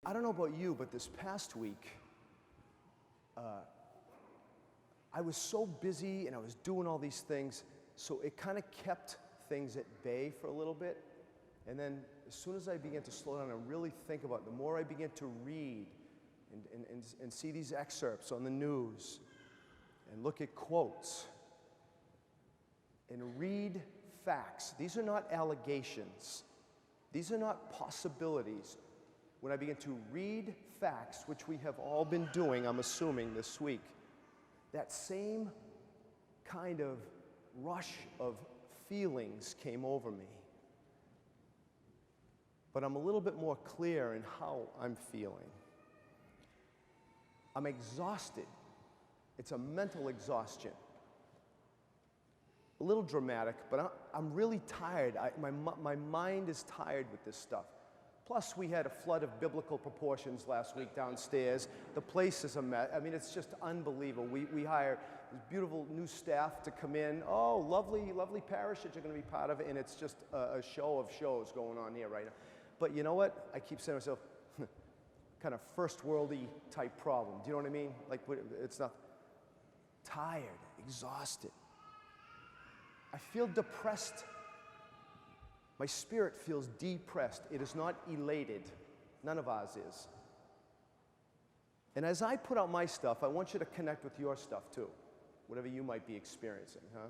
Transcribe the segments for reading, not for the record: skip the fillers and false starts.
I don't know about you, but this past week, I was so busy and I was doing all these things, so it kind of kept things at bay for a little bit. And then as soon as I began to slow down and really think about it, the more I began to read and see these excerpts on the news and look at quotes and read facts. These are not allegations. These are not possibilities. When I began to read facts, which we have all been doing, I'm assuming, this week, that same kind of rush of feelings came over me. But I'm a little bit more clear in how I'm feeling. I'm exhausted. It's a mental exhaustion. A little dramatic, but I'm really tired. My mind is tired with this stuff. Plus, we had a flood of biblical proportions last week downstairs. The place is a mess. I mean, it's just unbelievable. We hire this beautiful new staff to come in. Oh, lovely, lovely parish that you're going to be part of, and it's just a show of shows going on here right now. But you know what? I keep saying to myself, kind of first worldy type problem. Do you know what I mean? Like, it's not tired, exhausted. I feel depressed. My spirit feels depressed. It is not elated. None of ours is. And as I put out my stuff, I want you to connect with your stuff too, whatever you might be experiencing, huh?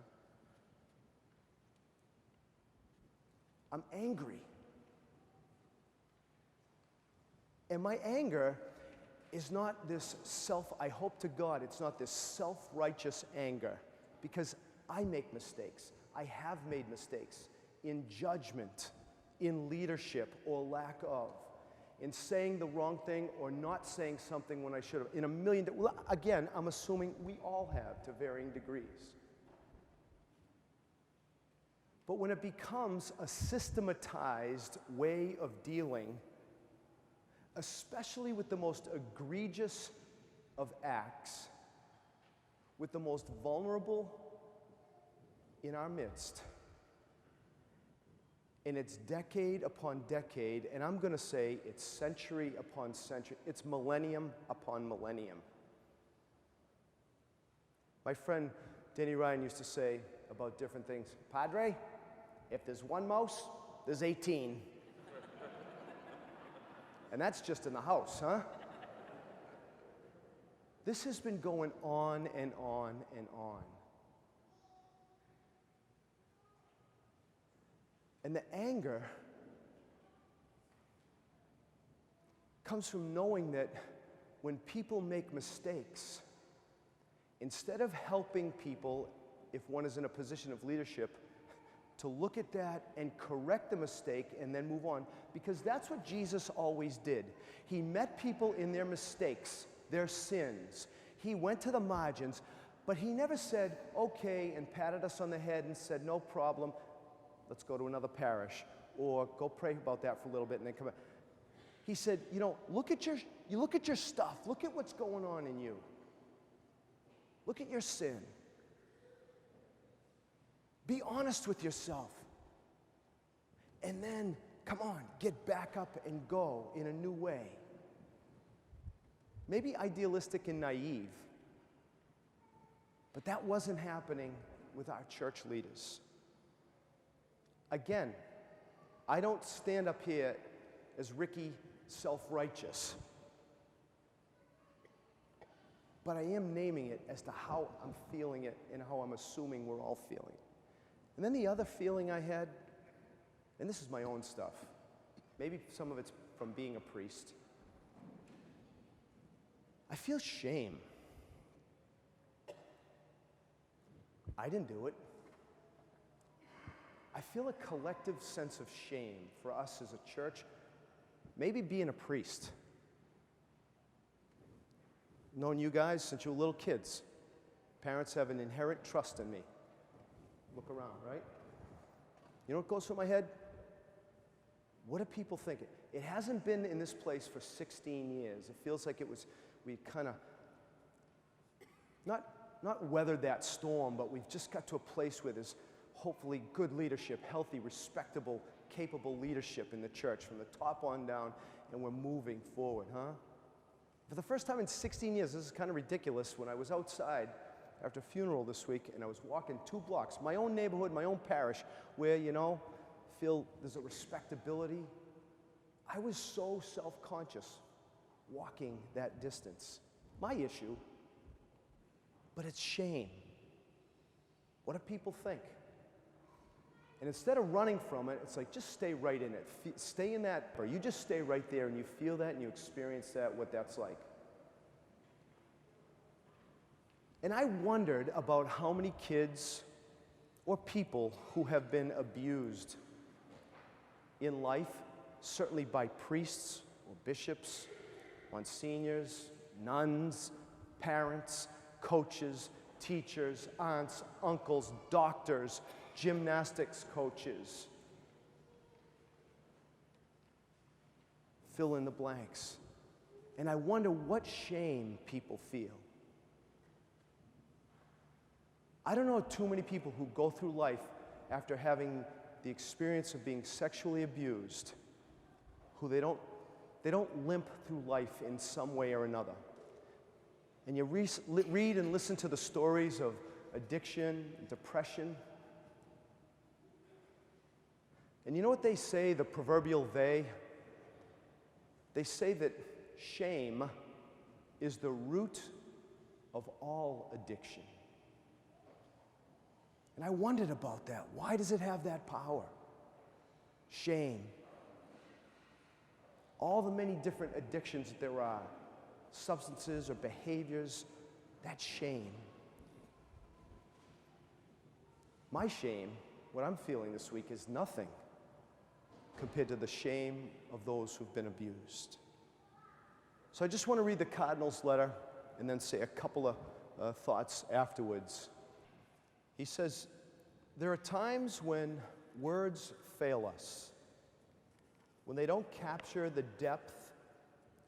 I'm angry. And my anger is not this I hope to God, it's not this self-righteous anger, because I make mistakes. I have made mistakes in judgment, in leadership or lack of, in saying the wrong thing or not saying something when I should have, in a million, well, again, I'm assuming we all have to varying degrees. But when it becomes a systematized way of dealing, especially with the most egregious of acts, with the most vulnerable in our midst, and it's decade upon decade, and I'm going to say it's century upon century, it's millennium upon millennium. My friend Danny Ryan used to say about different things, Padre, if there's one mouse, there's 18. And that's just in the house, huh? This has been going on and on and on. And the anger comes from knowing that when people make mistakes, instead of helping people, if one is in a position of leadership, to look at that and correct the mistake and then move on, because that's what Jesus always did. He met people in their mistakes, their sins. He went to the margins, but he never said, okay, and patted us on the head and said, no problem, let's go to another parish, or go pray about that for a little bit and then come back. He said, you know, look at your stuff. Look at what's going on in you. Look at your sin. Be honest with yourself. And then, come on, get back up and go in a new way. Maybe idealistic and naive, but that wasn't happening with our church leaders. Again, I don't stand up here as Ricky self-righteous, but I am naming it as to how I'm feeling it and how I'm assuming we're all feeling it. And then the other feeling I had, and this is my own stuff, maybe some of it's from being a priest, I feel shame. I didn't do it. I feel a collective sense of shame for us as a church, maybe being a priest. Known you guys since you were little kids. Parents have an inherent trust in me. Look around, right? You know what goes through my head? What do people think? It hasn't been in this place for 16 years. It feels like we kind of, not weathered that storm, but we've just got to a place where there's hopefully good leadership, healthy, respectable, capable leadership in the church from the top on down, and we're moving forward, huh? For the first time in 16 years, this is kind of ridiculous, when I was outside after a funeral this week and I was walking 2 blocks, my own neighborhood, my own parish, where, feel there's a respectability. I was so self-conscious walking that distance. My issue, but it's shame. What do people think? And instead of running from it, it's like, just stay right in it. Stay in that, or you just stay right there and you feel that and you experience that, what that's like. And I wondered about how many kids or people who have been abused in life, certainly by priests or bishops, monsignors, nuns, parents, coaches, teachers, aunts, uncles, doctors, gymnastics coaches. Fill in the blanks. And I wonder what shame people feel. I don't know too many people who go through life after having the experience of being sexually abused, who they don't limp through life in some way or another. And you read and listen to the stories of addiction, depression. And you know what they say, the proverbial they? They say that shame is the root of all addiction. And I wondered about that. Why does it have that power? Shame. All the many different addictions that there are, substances or behaviors, that's shame. My shame, what I'm feeling this week, is nothing compared to the shame of those who've been abused. So I just want to read the Cardinal's letter and then say a couple of thoughts afterwards. He says, there are times when words fail us, when they don't capture the depth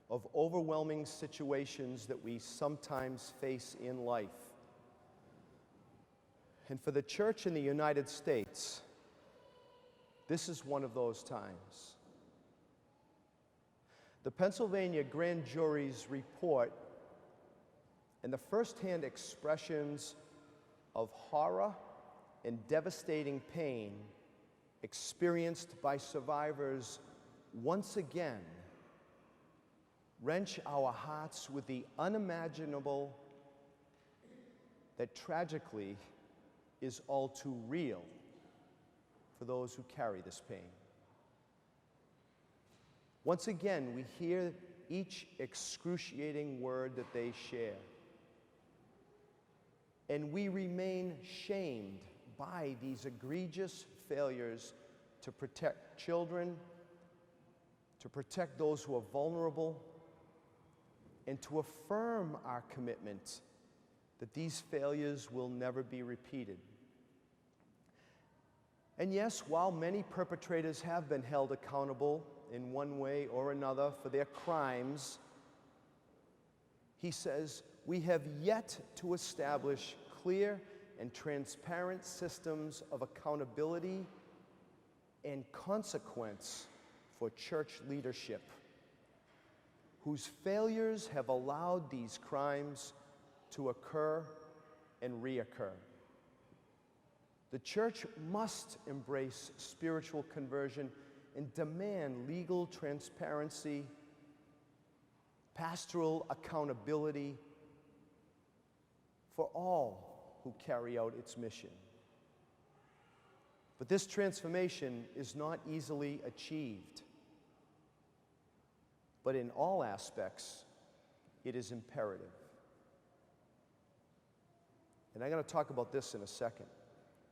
of overwhelming situations that we sometimes face in life. And for the church in the United States, this is one of those times. The Pennsylvania grand jury's report and the firsthand expressions of horror and devastating pain experienced by survivors once again wrench our hearts with the unimaginable that tragically is all too real for those who carry this pain. Once again, we hear each excruciating word that they share. And we remain shamed by these egregious failures to protect children, to protect those who are vulnerable, and to affirm our commitment that these failures will never be repeated. And yes, while many perpetrators have been held accountable in one way or another for their crimes, he says, we have yet to establish clear and transparent systems of accountability and consequence for church leadership, whose failures have allowed these crimes to occur and reoccur. The church must embrace spiritual conversion and demand legal transparency, pastoral accountability for all who carry out its mission. But this transformation is not easily achieved. But in all aspects, it is imperative. And I'm going to talk about this in a second.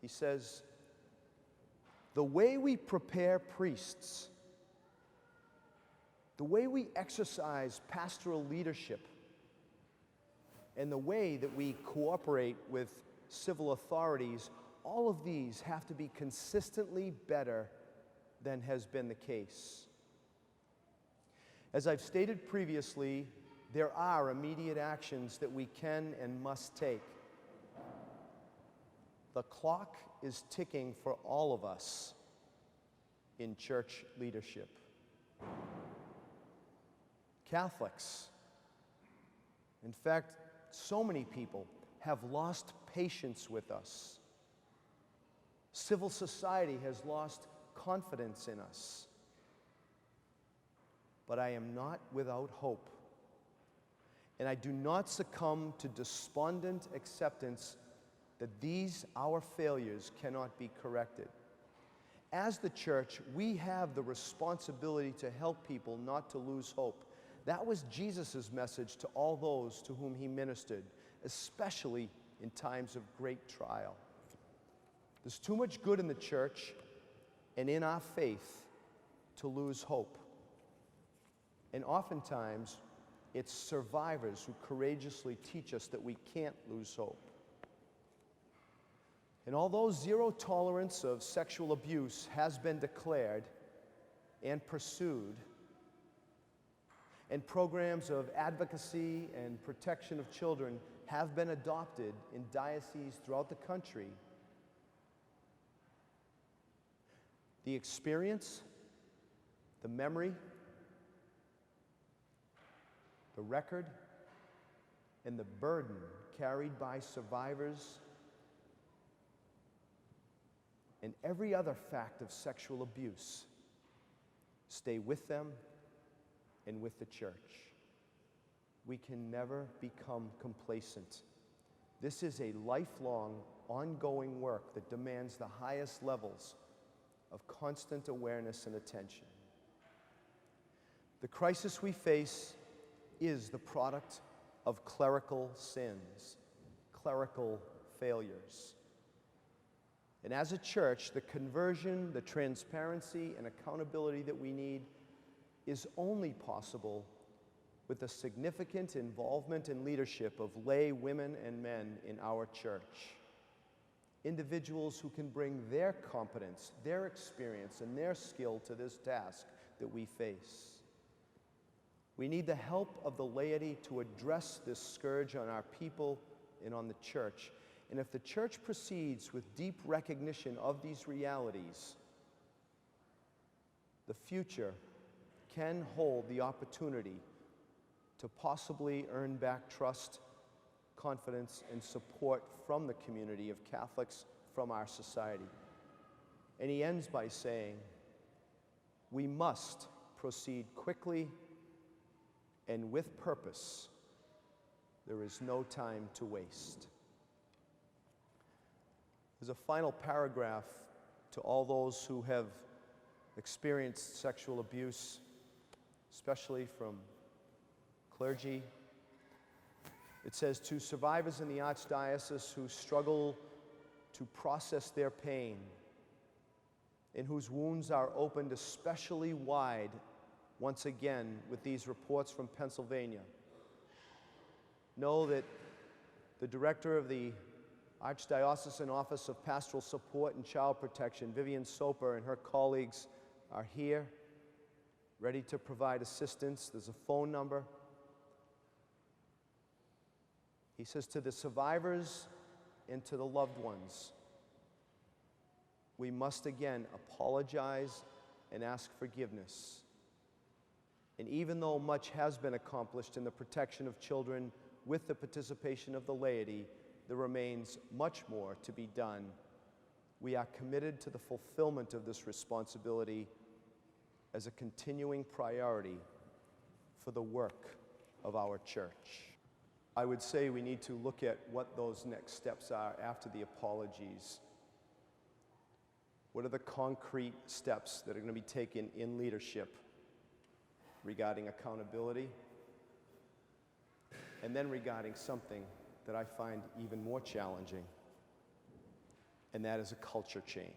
He says, the way we prepare priests, the way we exercise pastoral leadership, and the way that we cooperate with civil authorities, all of these have to be consistently better than has been the case. As I've stated previously, there are immediate actions that we can and must take. The clock is ticking for all of us in church leadership. Catholics, in fact, so many people have lost patience with us. Civil society has lost confidence in us. But I am not without hope. And I do not succumb to despondent acceptance that these, our failures, cannot be corrected. As the church, we have the responsibility to help people not to lose hope. That was Jesus' message to all those to whom he ministered, especially in times of great trial. There's too much good in the church and in our faith to lose hope. And oftentimes, it's survivors who courageously teach us that we can't lose hope. And although zero tolerance of sexual abuse has been declared and pursued, and programs of advocacy and protection of children have been adopted in dioceses throughout the country, the experience, the memory, the record, and the burden carried by survivors and every other fact of sexual abuse stay with them and with the church. We can never become complacent. This is a lifelong, ongoing work that demands the highest levels of constant awareness and attention. The crisis we face is the product of clerical sins, clerical failures. And as a church, the conversion, the transparency, and accountability that we need is only possible with the significant involvement and leadership of lay women and men in our church. Individuals who can bring their competence, their experience, and their skill to this task that we face. We need the help of the laity to address this scourge on our people and on the church. And if the church proceeds with deep recognition of these realities, the future can hold the opportunity to possibly earn back trust, confidence, and support from the community of Catholics, from our society. And he ends by saying, we must proceed quickly and with purpose. There is no time to waste. There's a final paragraph to all those who have experienced sexual abuse, especially from clergy. It says, to survivors in the Archdiocese who struggle to process their pain, and whose wounds are opened especially wide, once again, with these reports from Pennsylvania, know that the director of the Archdiocesan Office of Pastoral Support and Child Protection, Vivian Soper, and her colleagues are here, ready to provide assistance. There's a phone number. He says, to the survivors and to the loved ones, we must again apologize and ask forgiveness. And even though much has been accomplished in the protection of children with the participation of the laity, there remains much more to be done. We are committed to the fulfillment of this responsibility as a continuing priority for the work of our church. I would say we need to look at what those next steps are after the apologies. What are the concrete steps that are going to be taken in leadership regarding accountability? And then regarding something that I find even more challenging, and that is a culture change.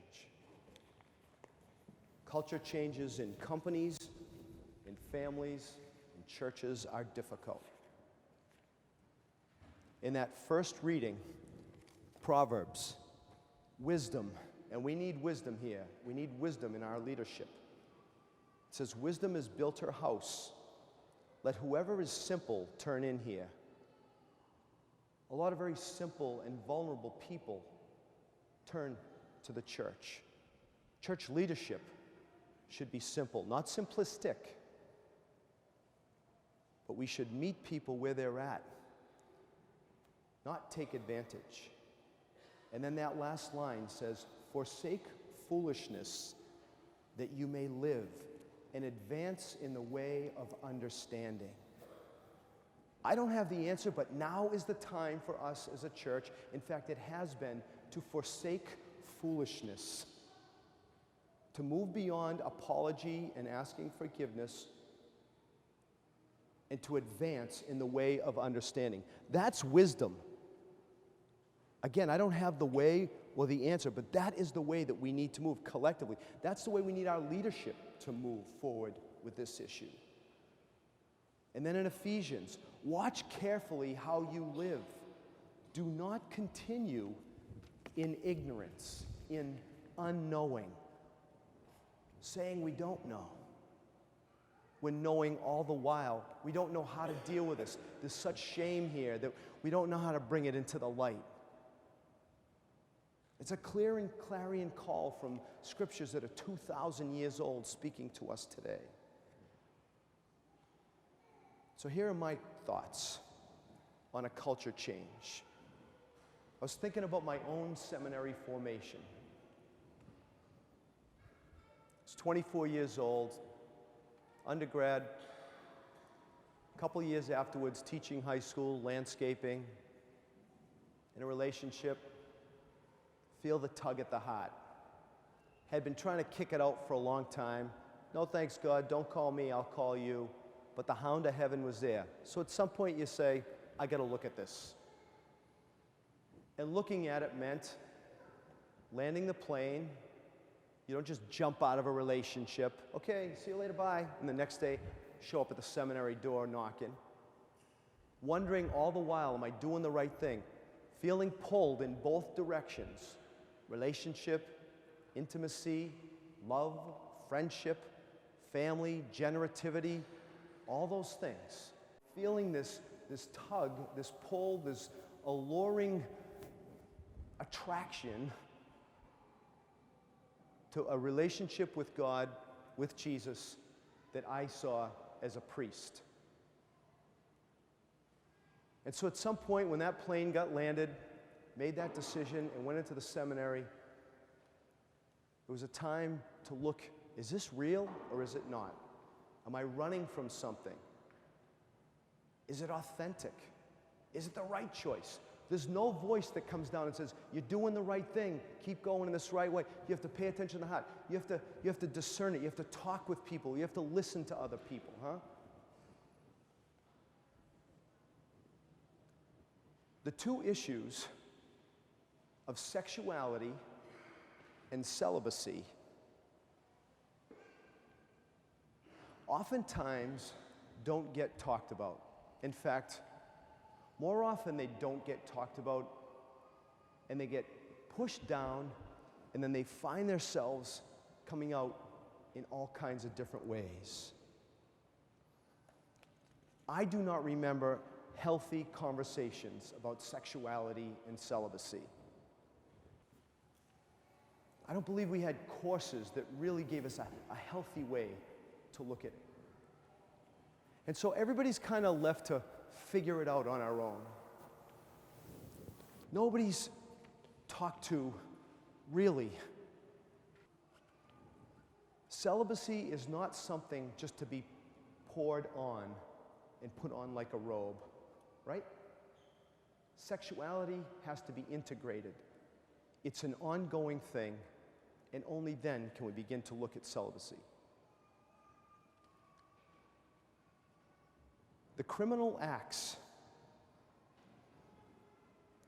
Culture changes in companies, in families, in churches are difficult. In that first reading, Proverbs, wisdom, and we need wisdom here. We need wisdom in our leadership. It says, wisdom has built her house. Let whoever is simple turn in here. A lot of very simple and vulnerable people turn to the church. Church leadership should be simple, not simplistic, but we should meet people where they're at, not take advantage. And then that last line says, forsake foolishness that you may live and advance in the way of understanding. I don't have the answer, but now is the time for us as a church, in fact it has been, to forsake foolishness, to move beyond apology and asking forgiveness, and to advance in the way of understanding. That's wisdom. Again, I don't have the way or the answer, but that is the way that we need to move collectively. That's the way we need our leadership to move forward with this issue. And then in Ephesians, watch carefully how you live. Do not continue in ignorance, in unknowing, saying we don't know, when knowing all the while we don't know how to deal with this. There's such shame here that we don't know how to bring it into the light. It's a clear and clarion call from scriptures that are 2,000 years old speaking to us today. So here are my thoughts on a culture change. I was thinking about my own seminary formation. I was 24 years old, undergrad, a couple years afterwards teaching high school, landscaping, in a relationship, feel the tug at the heart. Had been trying to kick it out for a long time. No thanks God, don't call me, I'll call you. But the hound of heaven was there. So at some point you say, I gotta look at this. And looking at it meant landing the plane. You don't just jump out of a relationship. Okay, see you later, bye. And the next day, show up at the seminary door knocking. Wondering all the while, am I doing the right thing? Feeling pulled in both directions. Relationship, intimacy, love, friendship, family, generativity, all those things. Feeling this tug, this pull, this alluring attraction to a relationship with God, with Jesus, that I saw as a priest. And so at some point when that plane got landed, made that decision and went into the seminary, it was a time to look, is this real or is it not? Am I running from something? Is it authentic? Is it the right choice? There's no voice that comes down and says, you're doing the right thing, keep going in this right way. You have to pay attention to the heart. You have to discern it. You have to talk with people. You have to listen to other people, huh? The two issues of sexuality and celibacy oftentimes don't get talked about. In fact, more often they don't get talked about and they get pushed down and then they find themselves coming out in all kinds of different ways. I do not remember healthy conversations about sexuality and celibacy. I don't believe we had courses that really gave us a healthy way to look at it. And so everybody's kind of left to figure it out on our own. Nobody's talked to, really. Celibacy is not something just to be poured on and put on like a robe, right? Sexuality has to be integrated. It's an ongoing thing, and only then can we begin to look at celibacy. The criminal acts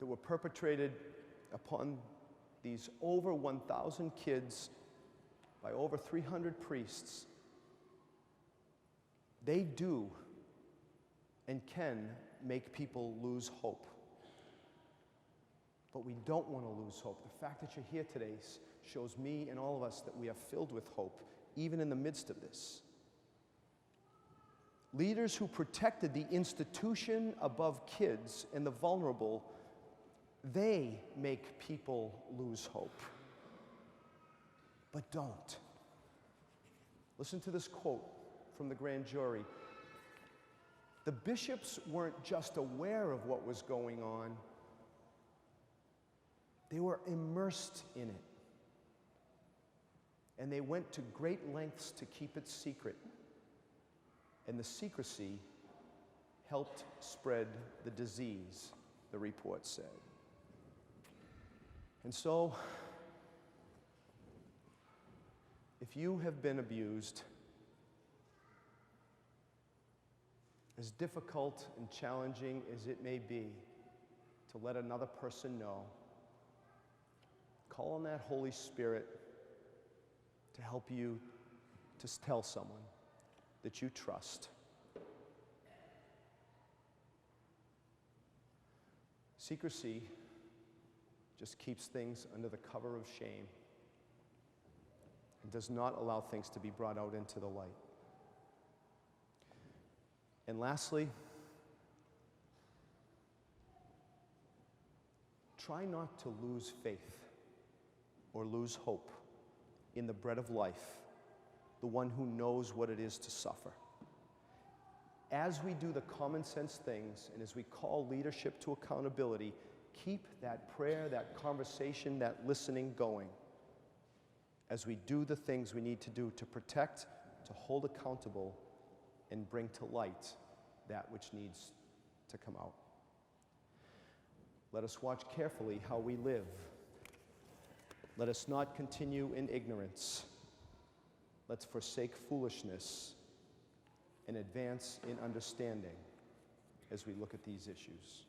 that were perpetrated upon these over 1,000 kids by over 300 priests, they do and can make people lose hope. But we don't want to lose hope. The fact that you're here today shows me and all of us that we are filled with hope, even in the midst of this. Leaders who protected the institution above kids and the vulnerable, they make people lose hope. but don't. Listen to this quote from the grand jury. The bishops weren't just aware of what was going on, they were immersed in it. And they went to great lengths to keep it secret. And the secrecy helped spread the disease, the report said. And so, if you have been abused, as difficult and challenging as it may be to let another person know, call on that Holy Spirit to help you to tell someone that you trust. Secrecy just keeps things under the cover of shame and does not allow things to be brought out into the light. And lastly, try not to lose faith or lose hope in the bread of life, the one who knows what it is to suffer. As we do the common sense things and as we call leadership to accountability, keep that prayer, that conversation, that listening going as we do the things we need to do to protect, to hold accountable, and bring to light that which needs to come out. Let us watch carefully how we live. Let us not continue in ignorance. Let's forsake foolishness and advance in understanding as we look at these issues.